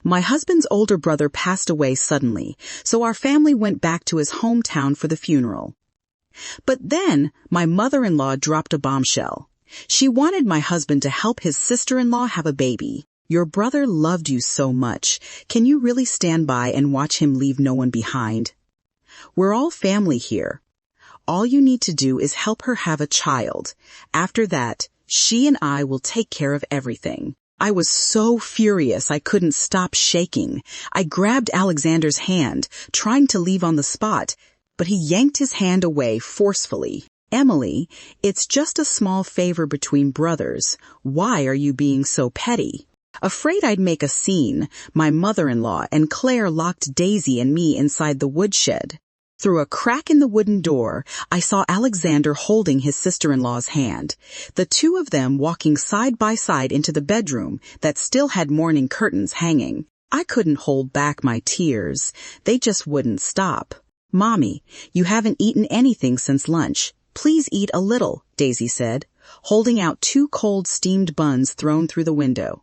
My husband's older brother passed away suddenly, so our family went back to his hometown for the funeral. But then, my mother-in-law dropped a bombshell. She wanted my husband to help his sister-in-law have a baby. Your brother loved you so much. Can you really stand by and watch him leave no one behind? We're all family here. All you need to do is help her have a child. After that, she and I will take care of everything. I was so furious I couldn't stop shaking. I grabbed Alexander's hand, trying to leave on the spot, but he yanked his hand away forcefully. Emily, it's just a small favor between brothers. Why are you being so petty? Afraid I'd make a scene, my mother-in-law and Claire locked Daisy and me inside the woodshed. Through a crack in the wooden door, I saw Alexander holding his sister-in-law's hand, the two of them walking side by side into the bedroom that still had mourning curtains hanging. I couldn't hold back my tears. They just wouldn't stop. Mommy, you haven't eaten anything since lunch. Please eat a little, Daisy said, holding out 2 cold steamed buns thrown through the window.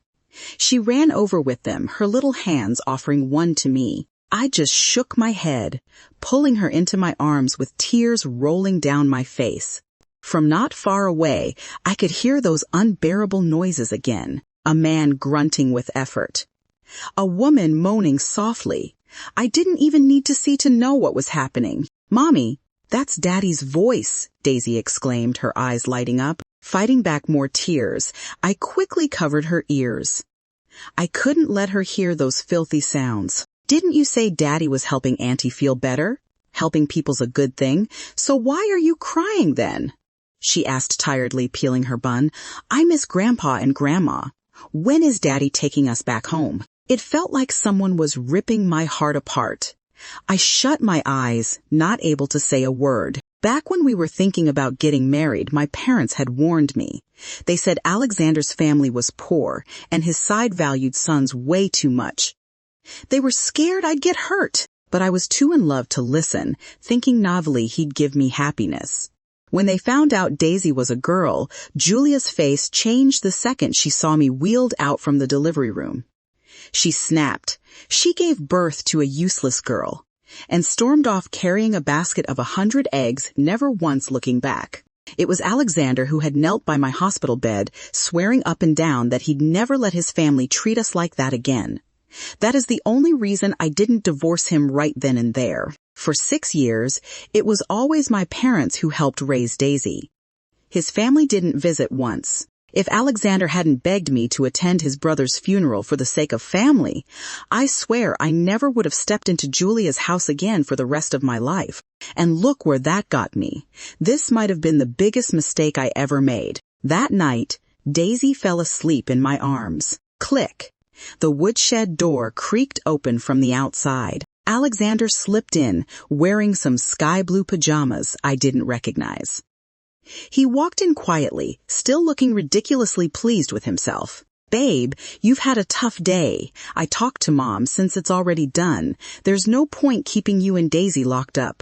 She ran over with them, her little hands offering one to me. I just shook my head, pulling her into my arms with tears rolling down my face. From not far away, I could hear those unbearable noises again, a man grunting with effort, a woman moaning softly. I didn't even need to see to know what was happening. Mommy, that's Daddy's voice, Daisy exclaimed, her eyes lighting up. Fighting back more tears, I quickly covered her ears. I couldn't let her hear those filthy sounds. Didn't you say Daddy was helping Auntie feel better? Helping people's a good thing. So why are you crying then? She asked tiredly, peeling her bun. I miss Grandpa and Grandma. When is Daddy taking us back home? It felt like someone was ripping my heart apart. I shut my eyes, not able to say a word. Back when we were thinking about getting married, my parents had warned me. They said Alexander's family was poor, and his side valued sons way too much. They were scared I'd get hurt, but I was too in love to listen, thinking novelly he'd give me happiness. When they found out Daisy was a girl, Julia's face changed the second she saw me wheeled out from the delivery room. She snapped. She gave birth to a useless girl, and stormed off carrying a basket of 100 eggs, never once looking back. It was Alexander who had knelt by my hospital bed, swearing up and down that he'd never let his family treat us like that again. That is the only reason I didn't divorce him right then and there. For 6 years, it was always my parents who helped raise Daisy. His family didn't visit once. If Alexander hadn't begged me to attend his brother's funeral for the sake of family, I swear I never would have stepped into Julia's house again for the rest of my life. And look where that got me. This might have been the biggest mistake I ever made. That night, Daisy fell asleep in my arms. Click. The woodshed door creaked open from the outside. Alexander slipped in, wearing some sky blue pajamas I didn't recognize. He walked in quietly, still looking ridiculously pleased with himself. Babe, you've had a tough day. I talked to Mom since it's already done. There's no point keeping you and Daisy locked up.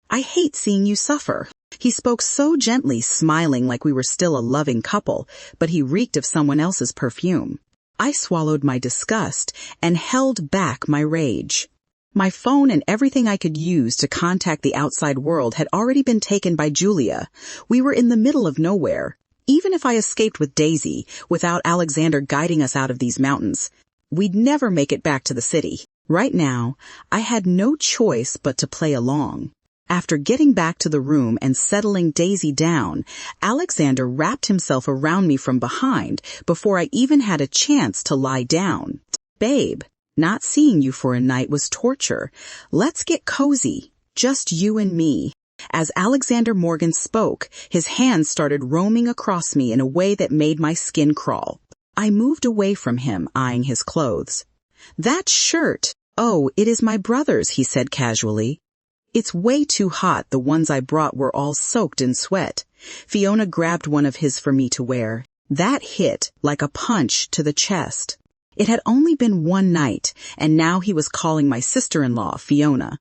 I hate seeing you suffer. He spoke so gently, smiling like we were still a loving couple, but he reeked of someone else's perfume. I swallowed my disgust and held back my rage. My phone and everything I could use to contact the outside world had already been taken by Julia. We were in the middle of nowhere. Even if I escaped with Daisy, without Alexander guiding us out of these mountains, we'd never make it back to the city. Right now, I had no choice but to play along. After getting back to the room and settling Daisy down, Alexander wrapped himself around me from behind before I even had a chance to lie down. Babe, not seeing you for a night was torture. Let's get cozy, just you and me. As Alexander Morgan spoke, his hands started roaming across me in a way that made my skin crawl. I moved away from him, eyeing his clothes. That shirt! Oh, it is my brother's, he said casually. It's way too hot. The ones I brought were all soaked in sweat. Fiona grabbed one of his for me to wear. That hit like a punch to the chest. It had only been one night, and now he was calling my sister-in-law Fiona.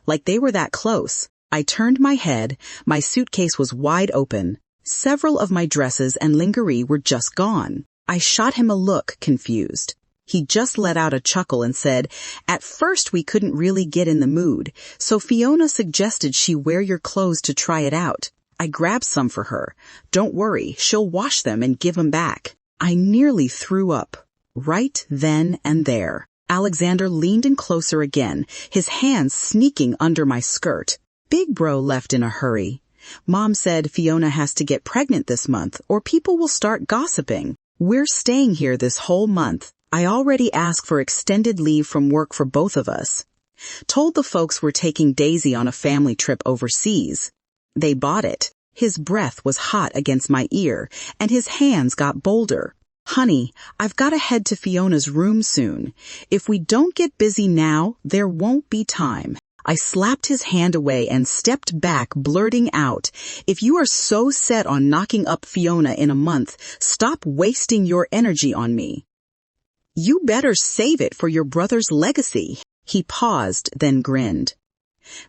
Like they were that close. I turned my head. My suitcase was wide open. Several of my dresses and lingerie were just gone. I shot him a look, confused. He just let out a chuckle and said, "At first we couldn't really get in the mood, so Fiona suggested she wear your clothes to try it out. I grabbed some for her. Don't worry, she'll wash them and give them back." I nearly threw up. Right then and there. Alexander leaned in closer again, his hands sneaking under my skirt. Big bro left in a hurry. Mom said Fiona has to get pregnant this month or people will start gossiping. We're staying here this whole month. I already asked for extended leave from work for both of us. Told the folks we're taking Daisy on a family trip overseas. They bought it. His breath was hot against my ear, and his hands got bolder. "Honey, I've got to head to Fiona's room soon. If we don't get busy now, there won't be time." I slapped his hand away and stepped back, blurting out, "If you are so set on knocking up Fiona in a month, stop wasting your energy on me. You better save it for your brother's legacy." He paused, then grinned.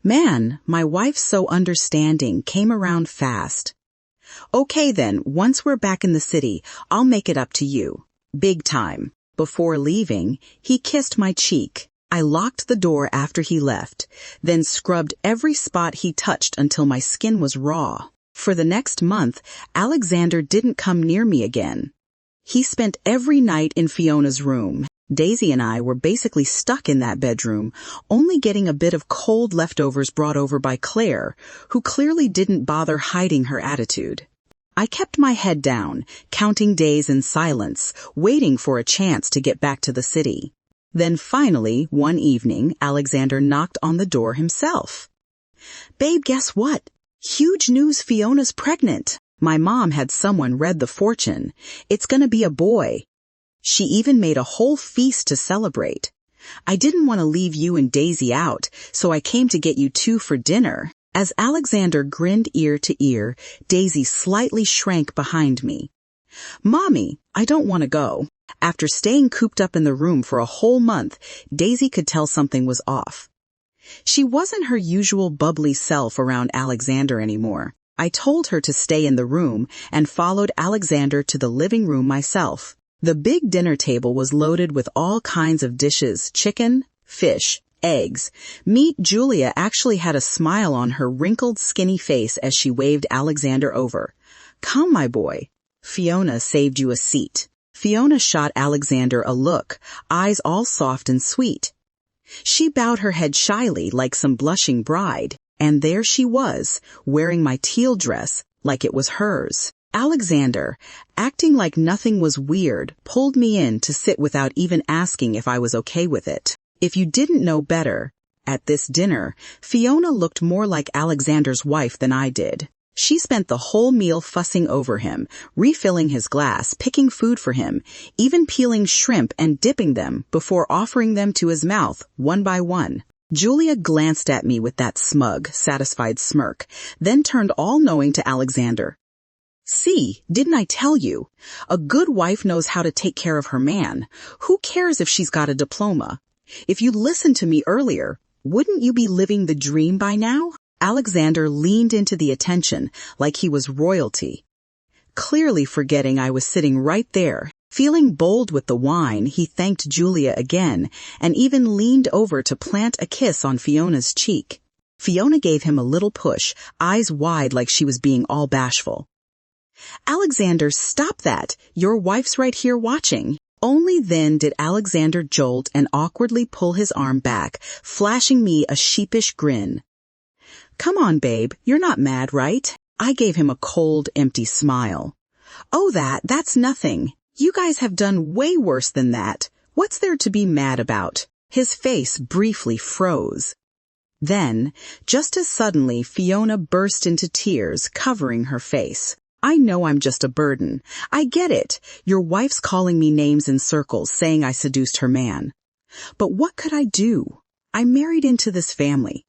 Man, my wife's so understanding came around fast. "Okay then, once we're back in the city, I'll make it up to you. Big time." Before leaving, he kissed my cheek. I locked the door after he left, then scrubbed every spot he touched until my skin was raw. For the next month, Alexander didn't come near me again. He spent every night in Fiona's room. Daisy and I were basically stuck in that bedroom, only getting a bit of cold leftovers brought over by Claire, who clearly didn't bother hiding her attitude. I kept my head down, counting days in silence, waiting for a chance to get back to the city. Then finally, one evening, Alexander knocked on the door himself. "Babe, guess what? Huge news, Fiona's pregnant. My mom had someone read the fortune. It's gonna be a boy. She even made a whole feast to celebrate. I didn't want to leave you and Daisy out, so I came to get you two for dinner." As Alexander grinned ear to ear, Daisy slightly shrank behind me. "Mommy, I don't want to go." After staying cooped up in the room for a whole month, Daisy could tell something was off. She wasn't her usual bubbly self around Alexander anymore. I told her to stay in the room and followed Alexander to the living room myself. The big dinner table was loaded with all kinds of dishes: chicken, fish, eggs, meat. Julia actually had a smile on her wrinkled, skinny face as she waved Alexander over. "Come, my boy. Fiona saved you a seat." Fiona shot Alexander a look, eyes all soft and sweet. She bowed her head shyly like some blushing bride, and there she was, wearing my teal dress like it was hers. Alexander, acting like nothing was weird, pulled me in to sit without even asking if I was okay with it. If you didn't know better, at this dinner, Fiona looked more like Alexander's wife than I did. She spent the whole meal fussing over him, refilling his glass, picking food for him, even peeling shrimp and dipping them before offering them to his mouth, one by one. Julia glanced at me with that smug, satisfied smirk, then turned all-knowing to Alexander. "See, didn't I tell you? A good wife knows how to take care of her man. Who cares if she's got a diploma? If you'd listened to me earlier, wouldn't you be living the dream by now?" Alexander leaned into the attention like he was royalty. Clearly forgetting I was sitting right there, feeling bold with the wine, he thanked Julia again and even leaned over to plant a kiss on Fiona's cheek. Fiona gave him a little push, eyes wide like she was being all bashful. "Alexander, stop that. Your wife's right here watching." Only then did Alexander jolt and awkwardly pull his arm back, flashing me a sheepish grin. "Come on, babe, you're not mad, right?" I gave him a cold, empty smile. "Oh, that's nothing. You guys have done way worse than that. What's there to be mad about?" His face briefly froze. Then, just as suddenly, Fiona burst into tears, covering her face. "I know I'm just a burden. I get it. Your wife's calling me names in circles, saying I seduced her man. But what could I do? I married into this family.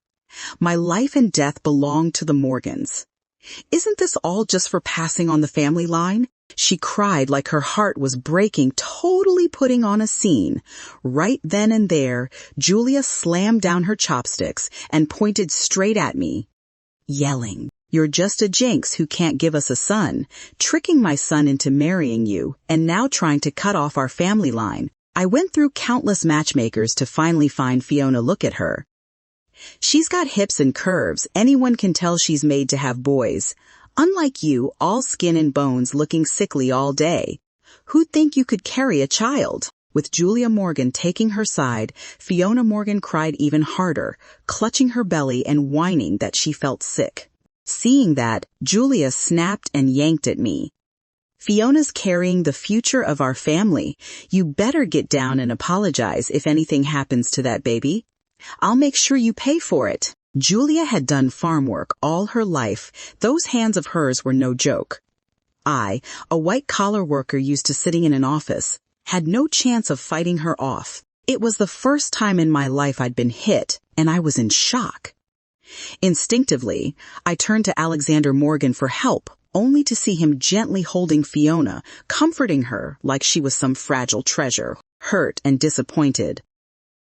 My life and death belong to the Morgans. Isn't this all just for passing on the family line?" She cried like her heart was breaking, totally putting on a scene. Right then and there, Julia slammed down her chopsticks and pointed straight at me, yelling, "You're just a jinx who can't give us a son, tricking my son into marrying you, and now trying to cut off our family line. I went through countless matchmakers to finally find Fiona. Look at her. She's got hips and curves. Anyone can tell she's made to have boys. Unlike you, all skin and bones, looking sickly all day. Who'd think you could carry a child? With Julia Morgan taking her side, Fiona Morgan cried even harder, clutching her belly and whining that she felt sick. Seeing that, Julia snapped and yanked at me. Fiona's carrying the future of our family. You better get down and apologize if anything happens to that baby. I'll make sure you pay for it. Julia had done farm work all her life. Those hands of hers were no joke. I, a white-collar worker used to sitting in an office, had no chance of fighting her off. It was the first time in my life I'd been hit, and I was in shock. Instinctively, I turned to Alexander Morgan for help, only to see him gently holding Fiona, comforting her like she was some fragile treasure, hurt and disappointed.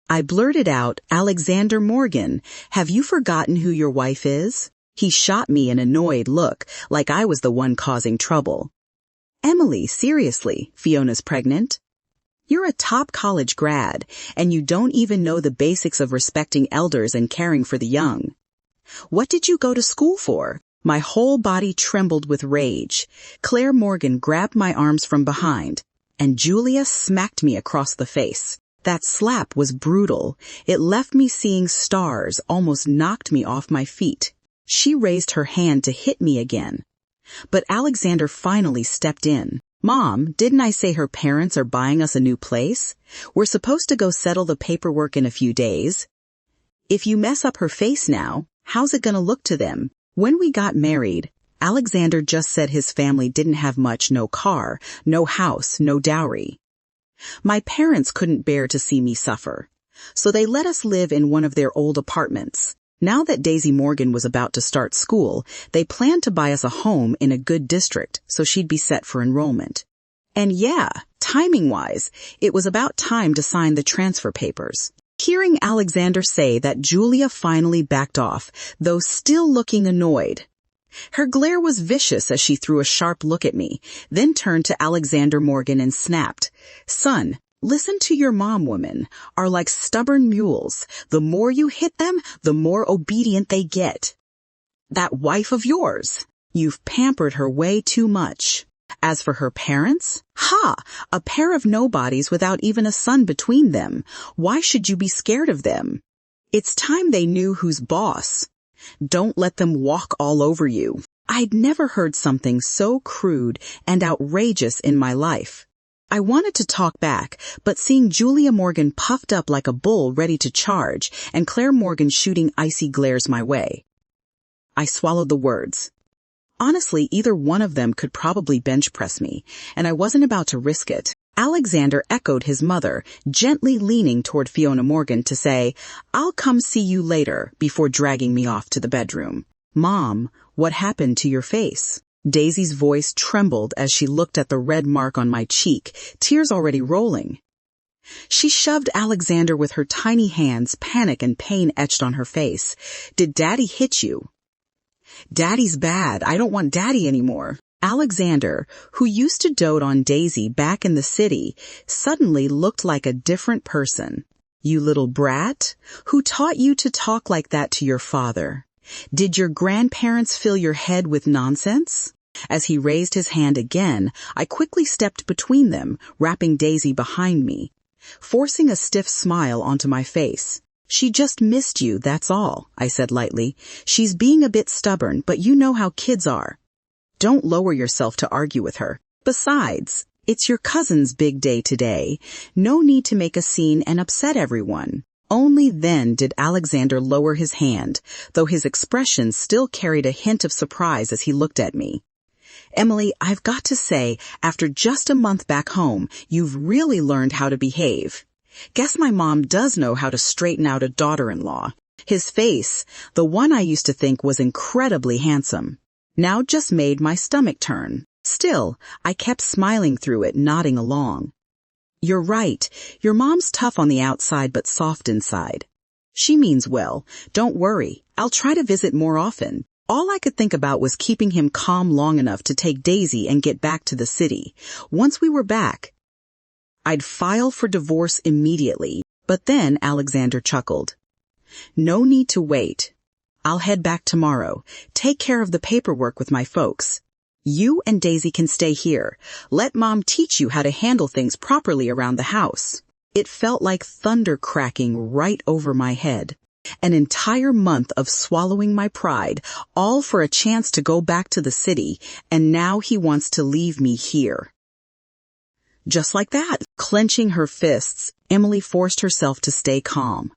I blurted out, "Alexander Morgan, have you forgotten who your wife is?" He shot me an annoyed look, like I was the one causing trouble. "Emily, seriously, Fiona's pregnant? You're a top college grad, and you don't even know the basics of respecting elders and caring for the young. What did you go to school for?" My whole body trembled with rage. Claire Morgan grabbed my arms from behind, and Julia smacked me across the face. That slap was brutal. It left me seeing stars, almost knocked me off my feet. She raised her hand to hit me again. But Alexander finally stepped in. "Mom, didn't I say her parents are buying us a new place? We're supposed to go settle the paperwork in a few days. If you mess up her face now, how's it gonna look to them?" When we got married, Alexander just said his family didn't have much, no car, no house, no dowry. My parents couldn't bear to see me suffer, so they let us live in one of their old apartments. Now that Daisy Morgan was about to start school, they planned to buy us a home in a good district so she'd be set for enrollment. And yeah, timing-wise, it was about time to sign the transfer papers. Hearing Alexander say that, Julia finally backed off, though still looking annoyed. Her glare was vicious as she threw a sharp look at me, then turned to Alexander Morgan and snapped, "Son, listen to your mom. Women are like stubborn mules. The more you hit them, the more obedient they get. That wife of yours, you've pampered her way too much. As for her parents, a pair of nobodies without even a son between them. Why should you be scared of them? It's time they knew who's boss. Don't let them walk all over you." I'd never heard something so crude and outrageous in my life. I wanted to talk back, but seeing Julia Morgan puffed up like a bull ready to charge and Claire Morgan shooting icy glares my way, I swallowed the words. Honestly, either one of them could probably bench press me, and I wasn't about to risk it. Alexander echoed his mother, gently leaning toward Fiona Morgan to say, "I'll come see you later," before dragging me off to the bedroom. "Mom, what happened to your face?" Daisy's voice trembled as she looked at the red mark on my cheek, tears already rolling. She shoved Alexander with her tiny hands, panic and pain etched on her face. "Did Daddy hit you?" "Daddy's bad. I don't want Daddy anymore." Alexander, who used to dote on Daisy back in the city, suddenly looked like a different person. "You little brat? Who taught you to talk like that to your father? Did your grandparents fill your head with nonsense?" As he raised his hand again, I quickly stepped between them, wrapping Daisy behind me, forcing a stiff smile onto my face. "She just missed you, that's all," I said lightly. "She's being a bit stubborn, but you know how kids are. Don't lower yourself to argue with her. Besides, it's your cousin's big day today. No need to make a scene and upset everyone." Only then did Alexander lower his hand, though his expression still carried a hint of surprise as he looked at me. "Emily, I've got to say, after just a month back home, you've really learned how to behave. Guess my mom does know how to straighten out a daughter-in-law." His face, the one I used to think was incredibly handsome, now just made my stomach turn. Still, I kept smiling through it, nodding along. "You're right. Your mom's tough on the outside but soft inside. She means well. Don't worry. I'll try to visit more often." All I could think about was keeping him calm long enough to take Daisy and get back to the city. Once we were back, I'd file for divorce immediately, but then Alexander chuckled. No need to wait. I'll head back tomorrow, take care of the paperwork with my folks. You and Daisy can stay here. Let Mom teach you how to handle things properly around the house. It felt like thunder cracking right over my head. An entire month of swallowing my pride, all for a chance to go back to the city, and now he wants to leave me here. Just like that, clenching her fists, Emily forced herself to stay calm.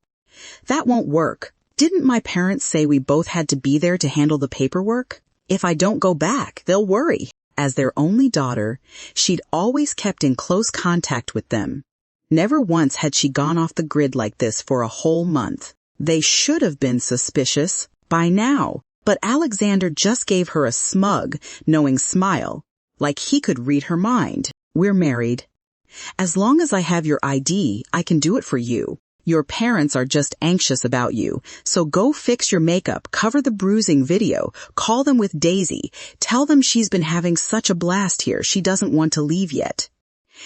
That won't work. Didn't my parents say we both had to be there to handle the paperwork? If I don't go back, they'll worry. As their only daughter, she'd always kept in close contact with them. Never once had she gone off the grid like this for a whole month. They should have been suspicious by now, but Alexander just gave her a smug, knowing smile, like he could read her mind. We're married. As long as I have your ID, I can do it for you. Your parents are just anxious about you, so go fix your makeup, cover the bruising video, call them with Daisy, tell them she's been having such a blast here she doesn't want to leave yet.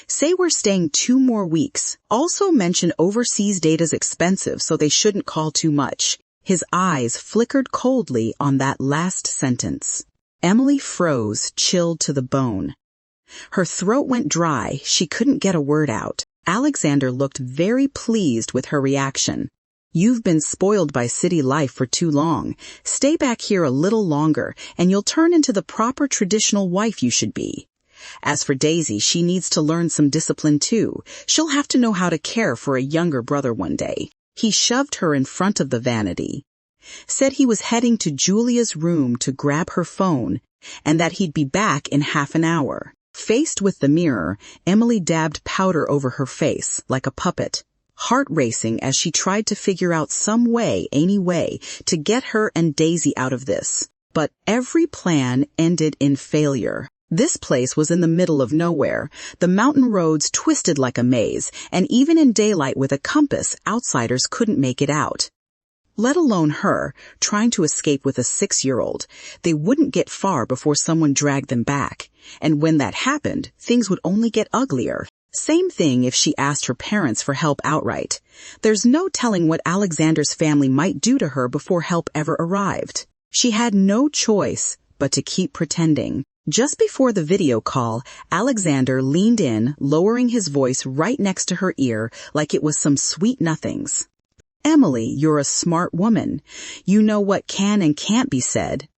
Say we're staying 2 more weeks. Also mention overseas data's expensive so they shouldn't call too much. His eyes flickered coldly on that last sentence. Emily froze, chilled to the bone. Her throat went dry, she couldn't get a word out. Alexander looked very pleased with her reaction. You've been spoiled by city life for too long. Stay back here a little longer, and you'll turn into the proper traditional wife you should be. As for Daisy, she needs to learn some discipline too. She'll have to know how to care for a younger brother one day. He shoved her in front of the vanity. Said he was heading to Julia's room to grab her phone, and that he'd be back in half an hour. Faced with the mirror, Emily dabbed powder over her face, like a puppet, heart racing as she tried to figure out some way, any way, to get her and Daisy out of this. But every plan ended in failure. This place was in the middle of nowhere. The mountain roads twisted like a maze, and even in daylight with a compass, outsiders couldn't make it out. Let alone her, trying to escape with a 6-year-old. They wouldn't get far before someone dragged them back. And when that happened, things would only get uglier. Same thing if she asked her parents for help outright. There's no telling what Alexander's family might do to her before help ever arrived. She had no choice but to keep pretending. Just before the video call, Alexander leaned in, lowering his voice right next to her ear like it was some sweet nothings. Emily, you're a smart woman. You know what can and can't be said.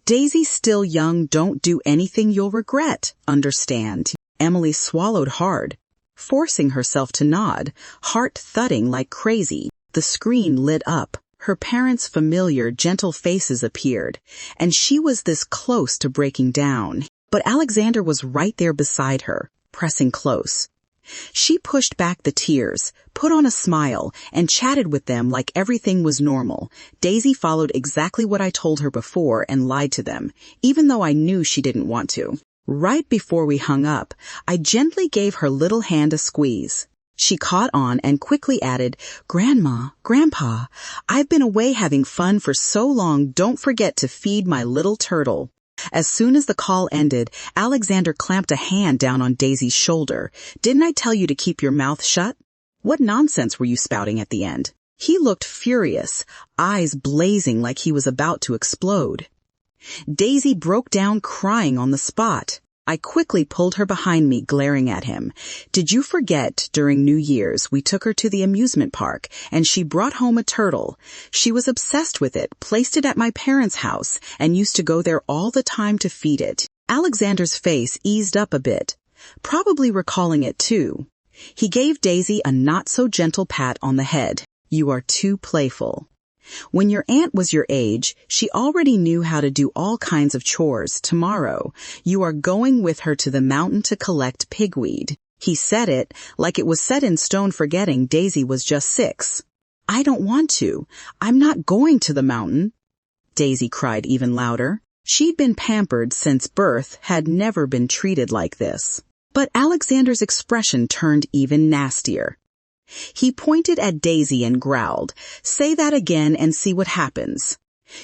Daisy's still young, don't do anything you'll regret, understand. Emily swallowed hard, forcing herself to nod, heart thudding like crazy. The screen lit up. Her parents' familiar, gentle faces appeared, and she was this close to breaking down. But Alexander was right there beside her, pressing close. She pushed back the tears, put on a smile, and chatted with them like everything was normal. Daisy followed exactly what I told her before and lied to them, even though I knew she didn't want to. Right before we hung up, I gently gave her little hand a squeeze. She caught on and quickly added, Grandma, Grandpa, I've been away having fun for so long, don't forget to feed my little turtle. As soon as the call ended, Alexander clamped a hand down on Daisy's shoulder. Didn't I tell you to keep your mouth shut? What nonsense were you spouting at the end? He looked furious, eyes blazing like he was about to explode. Daisy broke down crying on the spot. I quickly pulled her behind me, glaring at him. Did you forget, during New Year's, we took her to the amusement park, and she brought home a turtle. She was obsessed with it, placed it at my parents' house, and used to go there all the time to feed it. Alexander's face eased up a bit, probably recalling it too. He gave Daisy a not-so-gentle pat on the head. You are too playful. When your aunt was your age, she already knew how to do all kinds of chores. Tomorrow, you are going with her to the mountain to collect pigweed. He said it like it was set in stone, forgetting Daisy was just 6. I don't want to. I'm not going to the mountain. Daisy cried even louder. She'd been pampered since birth, had never been treated like this. But Alexander's expression turned even nastier. He pointed at Daisy and growled, Say that again and see what happens.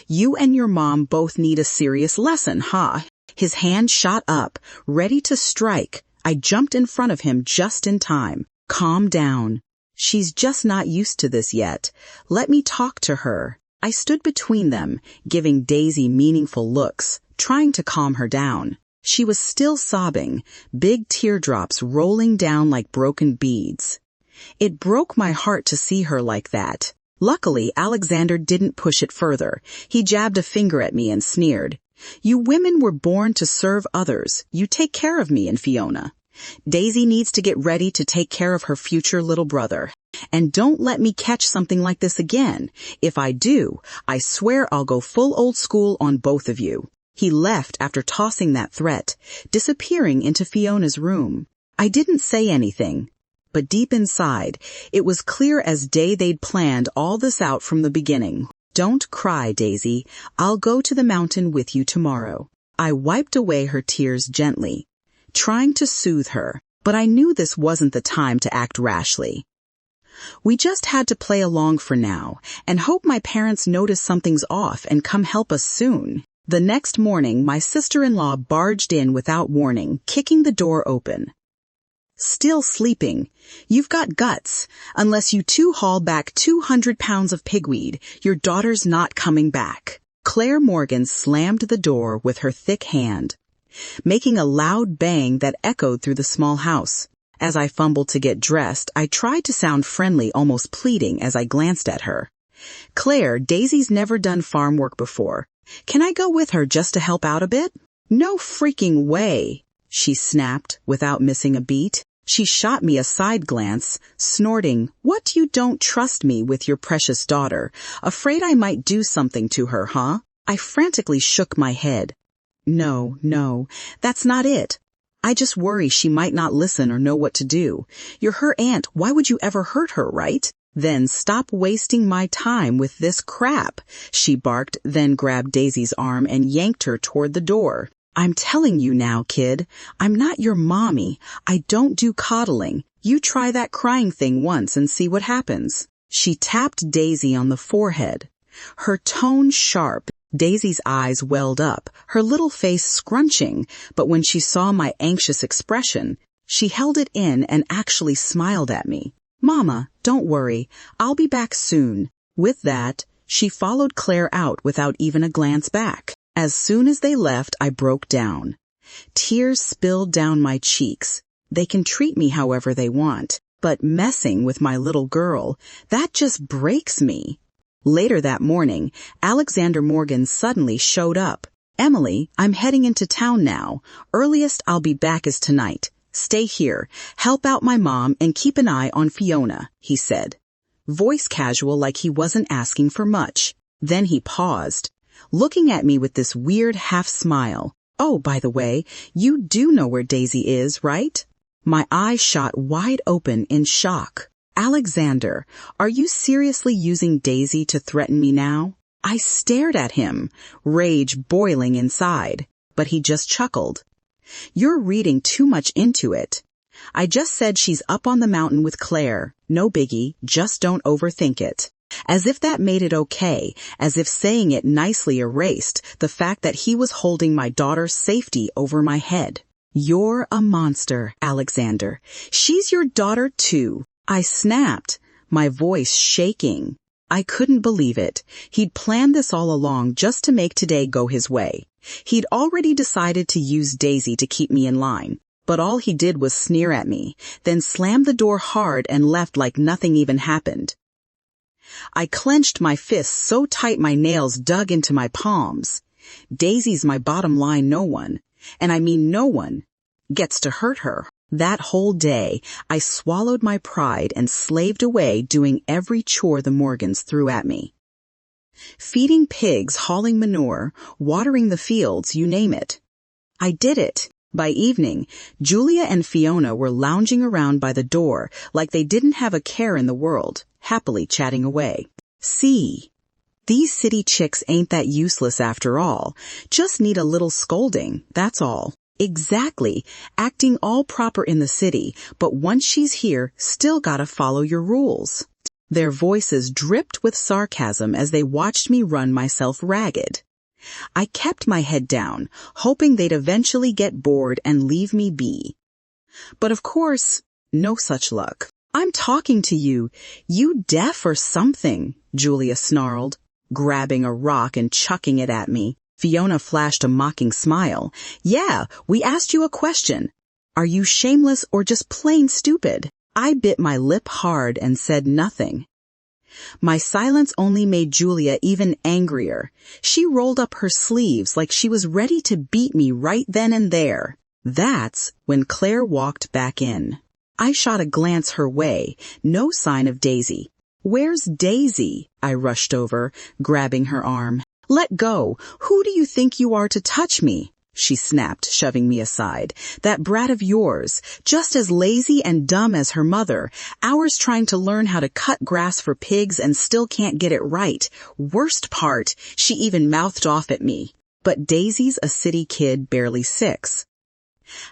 You and your mom both need a serious lesson, huh? His hand shot up, ready to strike, I jumped in front of him just in time. Calm down. She's just not used to this yet. Let me talk to her. I stood between them, giving Daisy meaningful looks, trying to calm her down. She was still sobbing, big teardrops rolling down like broken beads. It broke my heart to see her like that. Luckily, Alexander didn't push it further. He jabbed a finger at me and sneered. You women were born to serve others. You take care of me and Fiona. Daisy needs to get ready to take care of her future little brother. And don't let me catch something like this again. If I do, I swear I'll go full old school on both of you. He left after tossing that threat, disappearing into Fiona's room. I didn't say anything. But deep inside, it was clear as day they'd planned all this out from the beginning. Don't cry, Daisy. I'll go to the mountain with you tomorrow. I wiped away her tears gently, trying to soothe her, but I knew this wasn't the time to act rashly. We just had to play along for now, and hope my parents notice something's off and come help us soon. The next morning, my sister-in-law barged in without warning, kicking the door open. Still sleeping. You've got guts. Unless you two haul back 200 pounds of pigweed, your daughter's not coming back. Claire Morgan slammed the door with her thick hand, making a loud bang that echoed through the small house. As I fumbled to get dressed, I tried to sound friendly, almost pleading as I glanced at her. Claire, Daisy's never done farm work before. Can I go with her just to help out a bit? No freaking way, she snapped without missing a beat. She shot me a side glance, snorting, What, you don't trust me with your precious daughter? Afraid I might do something to her, huh? I frantically shook my head. No, that's not it. I just worry she might not listen or know what to do. You're her aunt, why would you ever hurt her, right? Then stop wasting my time with this crap, she barked, then grabbed Daisy's arm and yanked her toward the door. I'm telling you now, kid, I'm not your mommy. I don't do coddling. You try that crying thing once and see what happens. She tapped Daisy on the forehead, her tone sharp. Daisy's eyes welled up, her little face scrunching, but when she saw my anxious expression, she held it in and actually smiled at me. Mama, don't worry. I'll be back soon. With that, she followed Claire out without even a glance back. As soon as they left, I broke down. Tears spilled down my cheeks. They can treat me however they want, but messing with my little girl, that just breaks me. Later that morning, Alexander Morgan suddenly showed up. Emily, I'm heading into town now. Earliest I'll be back is tonight. Stay here, help out my mom, and keep an eye on Fiona, he said. Voice casual like he wasn't asking for much. Then he paused, looking at me with this weird half-smile. Oh, by the way, you do know where Daisy is, right? My eyes shot wide open in shock. Alexander, are you seriously using Daisy to threaten me now? I stared at him, rage boiling inside, but he just chuckled. You're reading too much into it. I just said she's up on the mountain with Claire. No biggie, just don't overthink it. As if that made it okay, as if saying it nicely erased the fact that he was holding my daughter's safety over my head. You're a monster, Alexander. She's your daughter too. I snapped, my voice shaking. I couldn't believe it. He'd planned this all along just to make today go his way. He'd already decided to use Daisy to keep me in line, but all he did was sneer at me, then slammed the door hard and left like nothing even happened. I clenched my fists so tight my nails dug into my palms. Daisy's my bottom line no one, and I mean no one, gets to hurt her. That whole day, I swallowed my pride and slaved away doing every chore the Morgans threw at me. Feeding pigs, hauling manure, watering the fields, you name it. I did it. By evening, Julia and Fiona were lounging around by the door like they didn't have a care in the world, happily chatting away. See, these city chicks ain't that useless after all. Just need a little scolding, that's all. Exactly, acting all proper in the city, but once she's here, still gotta follow your rules. Their voices dripped with sarcasm as they watched me run myself ragged. I kept my head down, hoping they'd eventually get bored and leave me be. But of course, no such luck. "I'm talking to you. You deaf or something?" Julia snarled, grabbing a rock and chucking it at me. Fiona flashed a mocking smile. "Yeah, we asked you a question. Are you shameless or just plain stupid?" I bit my lip hard and said nothing. My silence only made Julia even angrier. She rolled up her sleeves like she was ready to beat me right then and there. That's when Claire walked back in. I shot a glance her way. No sign of Daisy. "Where's Daisy?" I rushed over, grabbing her arm. "Let go. Who do you think you are to touch me?" she snapped, shoving me aside. "That brat of yours, just as lazy and dumb as her mother, hours trying to learn how to cut grass for pigs and still can't get it right. Worst part, she even mouthed off at me. But Daisy's a city kid, barely 6.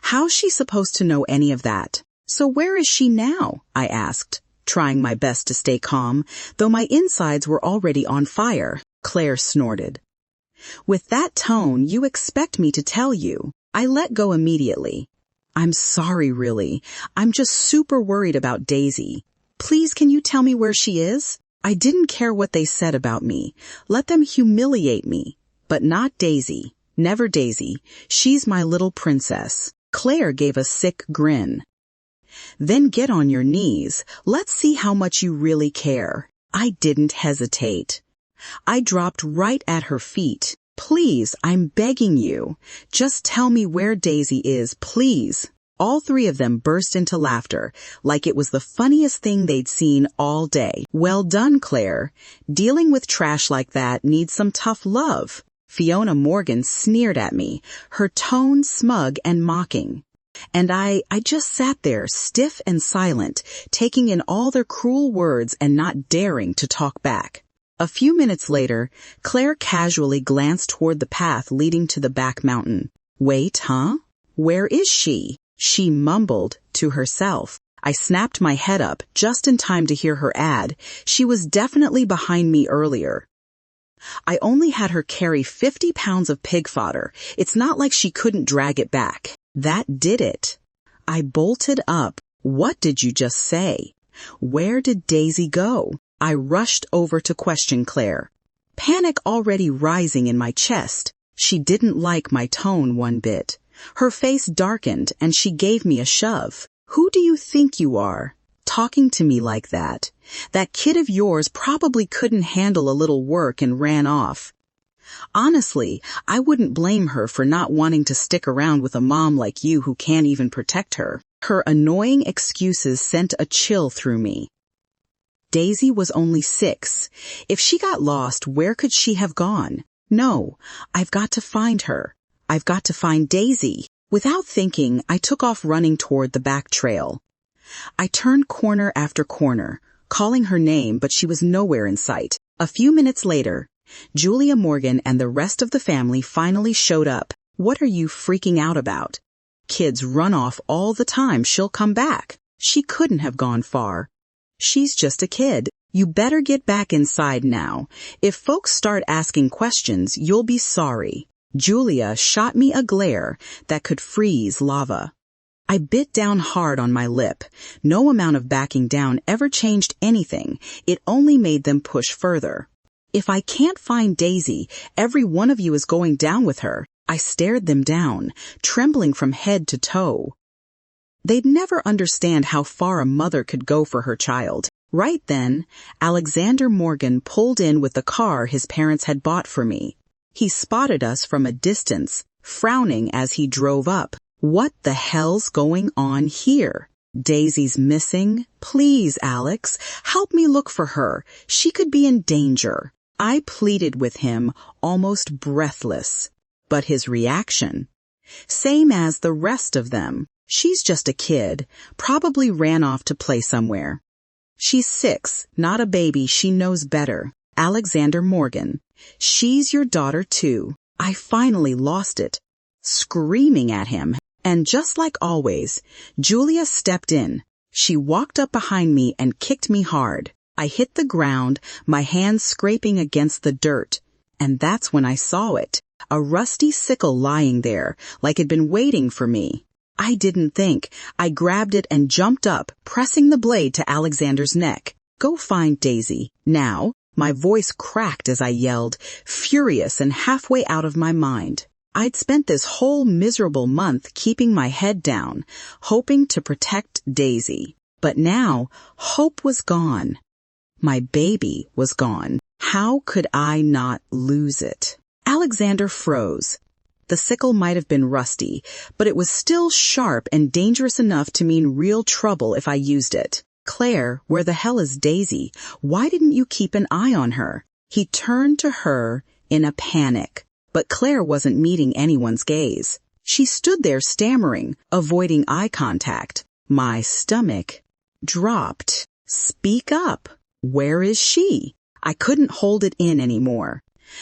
How's she supposed to know any of that? So where is she now?" I asked, trying my best to stay calm, though my insides were already on fire. Claire snorted. "With that tone, you expect me to tell you." I let go immediately. "I'm sorry, really. I'm just super worried about Daisy. Please, can you tell me where she is?" I didn't care what they said about me. Let them humiliate me. But not Daisy. Never Daisy. She's my little princess. Claire gave a sick grin. "Then get on your knees. Let's see how much you really care." I didn't hesitate. I dropped right at her feet. "Please, I'm begging you. Just tell me where Daisy is, please." All 3 of them burst into laughter, like it was the funniest thing they'd seen all day. "Well done, Claire. Dealing with trash like that needs some tough love." Fiona Morgan sneered at me, her tone smug and mocking. And I just sat there, stiff and silent, taking in all their cruel words and not daring to talk back. A few minutes later, Claire casually glanced toward the path leading to the back mountain. "Wait, huh? Where is she?" she mumbled to herself. I snapped my head up just in time to hear her add, "She was definitely behind me earlier." I only had her carry 50 pounds of pig fodder. It's not like she couldn't drag it back. That did it. I bolted up. "What did you just say? Where did Daisy go?" I rushed over to question Claire, panic already rising in my chest. She didn't like my tone one bit. Her face darkened and she gave me a shove. "Who do you think you are? Talking to me like that? That kid of yours probably couldn't handle a little work and ran off." Honestly, I wouldn't blame her for not wanting to stick around with a mom like you who can't even protect her. Her annoying excuses sent a chill through me. Daisy was only 6. If she got lost, where could she have gone? No, I've got to find her. I've got to find Daisy. Without thinking, I took off running toward the back trail. I turned corner after corner, calling her name, but she was nowhere in sight. A few minutes later, Julia Morgan and the rest of the family finally showed up. "What are you freaking out about? Kids run off all the time. She'll come back. She couldn't have gone far. She's just a kid. You better get back inside now. If folks start asking questions, you'll be sorry." Julia shot me a glare that could freeze lava. I bit down hard on my lip. No amount of backing down ever changed anything. It only made them push further. "If I can't find Daisy, every one of you is going down with her." I stared them down, trembling from head to toe. They'd never understand how far a mother could go for her child. Right then, Alexander Morgan pulled in with the car his parents had bought for me. He spotted us from a distance, frowning as he drove up. "What the hell's going on here? Daisy's missing. Please, Alex, help me look for her. She could be in danger." I pleaded with him, almost breathless. But his reaction? Same as the rest of them. "She's just a kid. Probably ran off to play somewhere. She's 6, not a baby. She knows better." Alexander Morgan. "She's your daughter too." I finally lost it, screaming at him. And just like always, Julia stepped in. She walked up behind me and kicked me hard. I hit the ground, my hands scraping against the dirt. And that's when I saw it. A rusty sickle lying there, like it'd been waiting for me. I didn't think. I grabbed it and jumped up, pressing the blade to Alexander's neck. Go find Daisy, now. My voice cracked as I yelled, furious and halfway out of my mind. I'd spent this whole miserable month keeping my head down, hoping to protect Daisy. But now, hope was gone. My baby was gone. How could I not lose it? Alexander froze. The sickle might have been rusty, but it was still sharp and dangerous enough to mean real trouble if I used it. Claire, where the hell is Daisy? Why didn't you keep an eye on her? He turned to her in a panic, but Claire wasn't meeting anyone's gaze. She stood there stammering, avoiding eye contact. My stomach dropped. Speak up. Where is she? I couldn't hold it in anymore.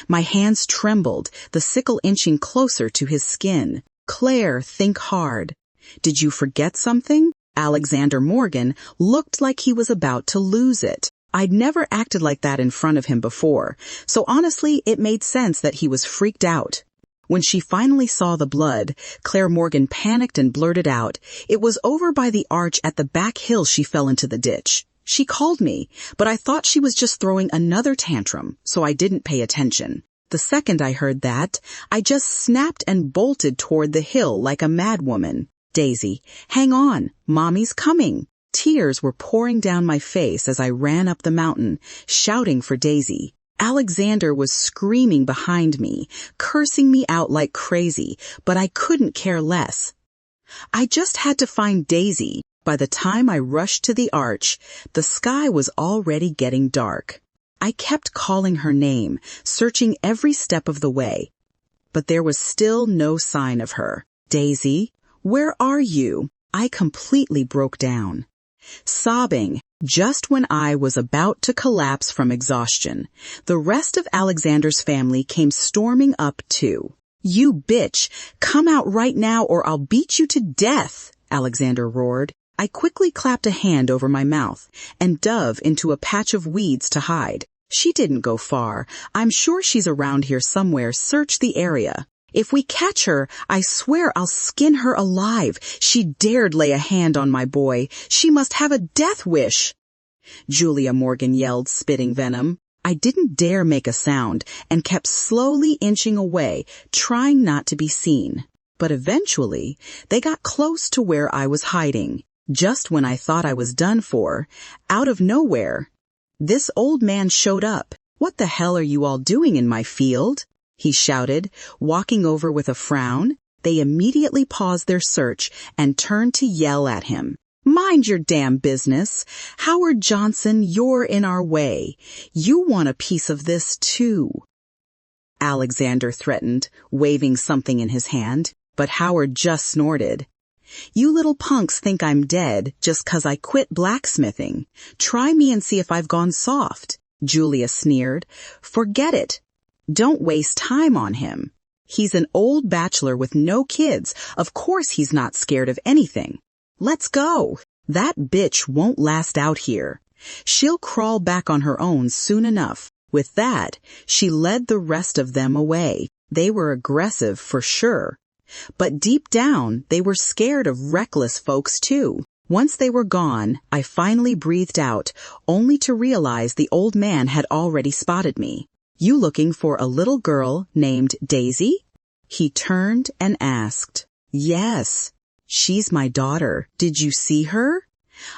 My hands trembled, the sickle inching closer to his skin. Claire, think hard. Did you forget something? Alexander Morgan looked like he was about to lose it. I'd never acted like that in front of him before, so honestly, it made sense that he was freaked out. When she finally saw the blood, Claire Morgan panicked and blurted out, "It was over by the arch at the back hill she fell into the ditch." She called me, but I thought she was just throwing another tantrum, so I didn't pay attention. The second I heard that, I just snapped and bolted toward the hill like a madwoman. Daisy, hang on, Mommy's coming. Tears were pouring down my face as I ran up the mountain, shouting for Daisy. Alexander was screaming behind me, cursing me out like crazy, but I couldn't care less. I just had to find Daisy. By the time I rushed to the arch, the sky was already getting dark. I kept calling her name, searching every step of the way. But there was still no sign of her. Daisy, where are you? I completely broke down. Sobbing, just when I was about to collapse from exhaustion, the rest of Alexander's family came storming up too. You bitch, come out right now or I'll beat you to death, Alexander roared. I quickly clapped a hand over my mouth and dove into a patch of weeds to hide. She didn't go far. I'm sure she's around here somewhere. Search the area. If we catch her, I swear I'll skin her alive. She dared lay a hand on my boy. She must have a death wish. Julia Morgan yelled, spitting venom. I didn't dare make a sound and kept slowly inching away, trying not to be seen. But eventually, they got close to where I was hiding. Just when I thought I was done for, out of nowhere, this old man showed up. What the hell are you all doing in my field? He shouted, walking over with a frown. They immediately paused their search and turned to yell at him. Mind your damn business. Howard Johnson, you're in our way. You want a piece of this too. Alexander threatened, waving something in his hand, but Howard just snorted. You little punks think I'm dead just 'cause I quit blacksmithing. Try me and see if I've gone soft. Julia sneered. Forget it. Don't waste time on him. He's an old bachelor with no kids. Of course he's not scared of anything. Let's go. That bitch won't last out here. She'll crawl back on her own soon enough. With that, she led the rest of them away. They were aggressive for sure. But deep down, they were scared of reckless folks too. Once they were gone, I finally breathed out, only to realize the old man had already spotted me. You looking for a little girl named Daisy? He turned and asked. Yes, she's my daughter. Did you see her?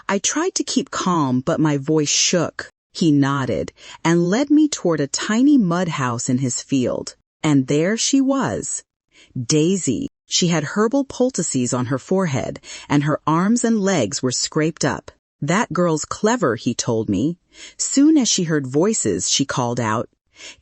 I tried to keep calm, but my voice shook. He nodded and led me toward a tiny mud house in his field. And there she was. Daisy. She had herbal poultices on her forehead, and her arms and legs were scraped up. That girl's clever, he told me. Soon as she heard voices, she called out.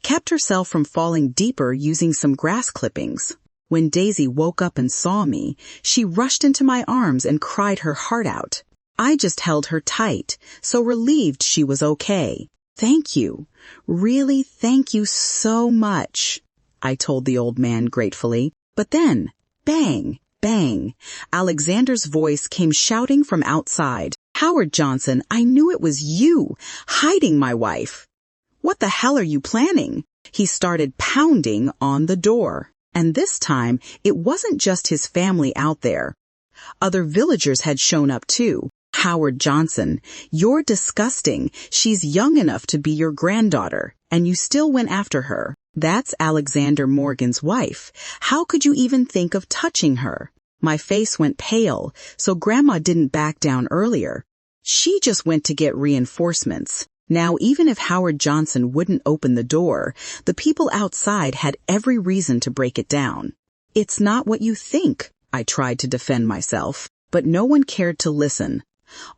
Kept herself from falling deeper using some grass clippings. When Daisy woke up and saw me, she rushed into my arms and cried her heart out. I just held her tight, so relieved she was okay. Thank you. Really, thank you so much, I told the old man gratefully. But then, bang, bang, Alexander's voice came shouting from outside. Howard Johnson, I knew it was you, hiding my wife. What the hell are you planning? He started pounding on the door. And this time, it wasn't just his family out there. Other villagers had shown up too. Howard Johnson, you're disgusting. She's young enough to be your granddaughter, and you still went after her. That's Alexander Morgan's wife. How could you even think of touching her? My face went pale, so Grandma didn't back down earlier. She just went to get reinforcements. Now, even if Howard Johnson wouldn't open the door, the people outside had every reason to break it down. It's not what you think, I tried to defend myself, but no one cared to listen.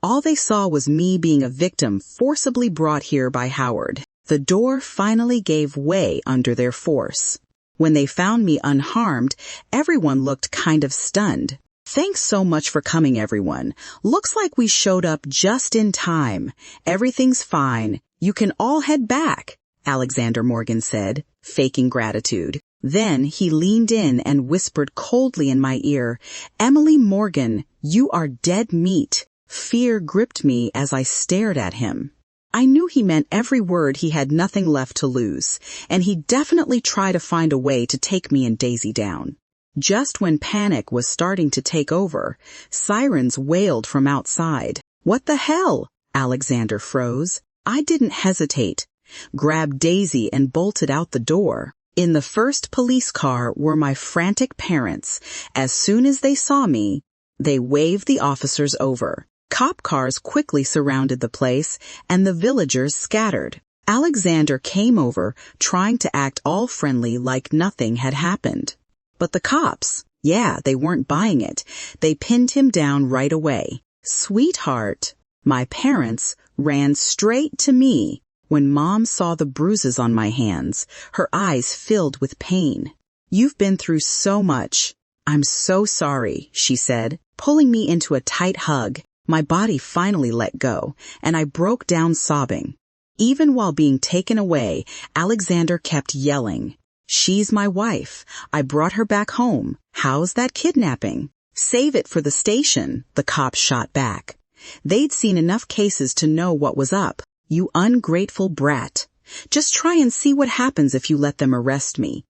All they saw was me being a victim forcibly brought here by Howard. The door finally gave way under their force. When they found me unharmed, everyone looked kind of stunned. Thanks so much for coming, everyone. Looks like we showed up just in time. Everything's fine. You can all head back, Alexander Morgan said, faking gratitude. Then he leaned in and whispered coldly in my ear, Emily Morgan, you are dead meat. Fear gripped me as I stared at him. I knew he meant every word. He had nothing left to lose, and he'd definitely try to find a way to take me and Daisy down. Just when panic was starting to take over, sirens wailed from outside. What the hell? Alexander froze. I didn't hesitate, grabbed Daisy and bolted out the door. In the first police car were my frantic parents. As soon as they saw me, they waved the officers over. Cop cars quickly surrounded the place, and the villagers scattered. Alexander came over, trying to act all friendly like nothing had happened. But the cops, they weren't buying it. They pinned him down right away. Sweetheart, my parents ran straight to me. When Mom saw the bruises on my hands, her eyes filled with pain. You've been through so much. I'm so sorry, she said, pulling me into a tight hug. My body finally let go, and I broke down sobbing. Even while being taken away, Alexander kept yelling, She's my wife. I brought her back home. How's that kidnapping? Save it for the station, the cops shot back. They'd seen enough cases to know what was up. You ungrateful brat. Just try and see what happens if you let them arrest me.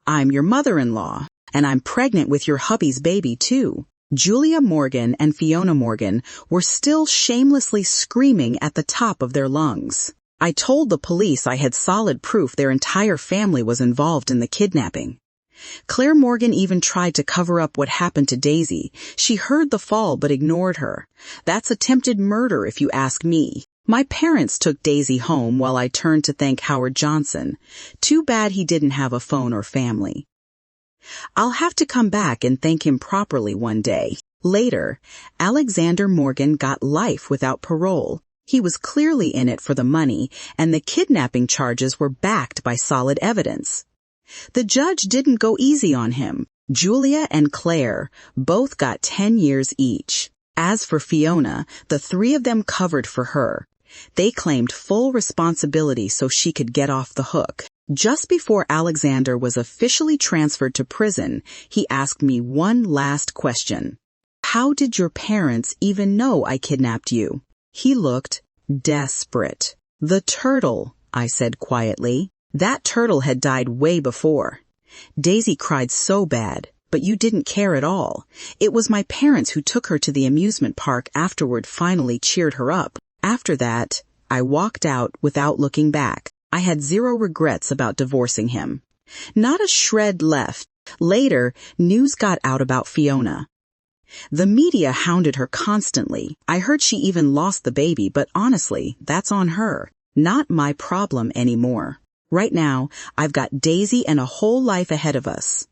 I'm your mother-in-law, and I'm pregnant with your hubby's baby, too. Julia Morgan and Fiona Morgan were still shamelessly screaming at the top of their lungs. I told the police I had solid proof their entire family was involved in the kidnapping. Claire Morgan even tried to cover up what happened to Daisy. She heard the fall but ignored her. That's attempted murder if you ask me. My parents took Daisy home while I turned to thank Howard Johnson. Too bad he didn't have a phone or family. I'll have to come back and thank him properly one day. Later, Alexander Morgan got life without parole. He was clearly in it for the money, and the kidnapping charges were backed by solid evidence. The judge didn't go easy on him. Julia and Claire both got 10 years each. As for Fiona, the three of them covered for her. They claimed full responsibility so she could get off the hook. Just before Alexander was officially transferred to prison, he asked me one last question. How did your parents even know I kidnapped you? He looked desperate. The turtle, I said quietly. That turtle had died way before. Daisy cried so bad, but you didn't care at all. It was my parents who took her to the amusement park afterward finally cheered her up. After that, I walked out without looking back. I had zero regrets about divorcing him. Not a shred left. Later, news got out about Fiona. The media hounded her constantly. I heard she even lost the baby, but honestly, that's on her. Not my problem anymore. Right now, I've got Daisy and a whole life ahead of us.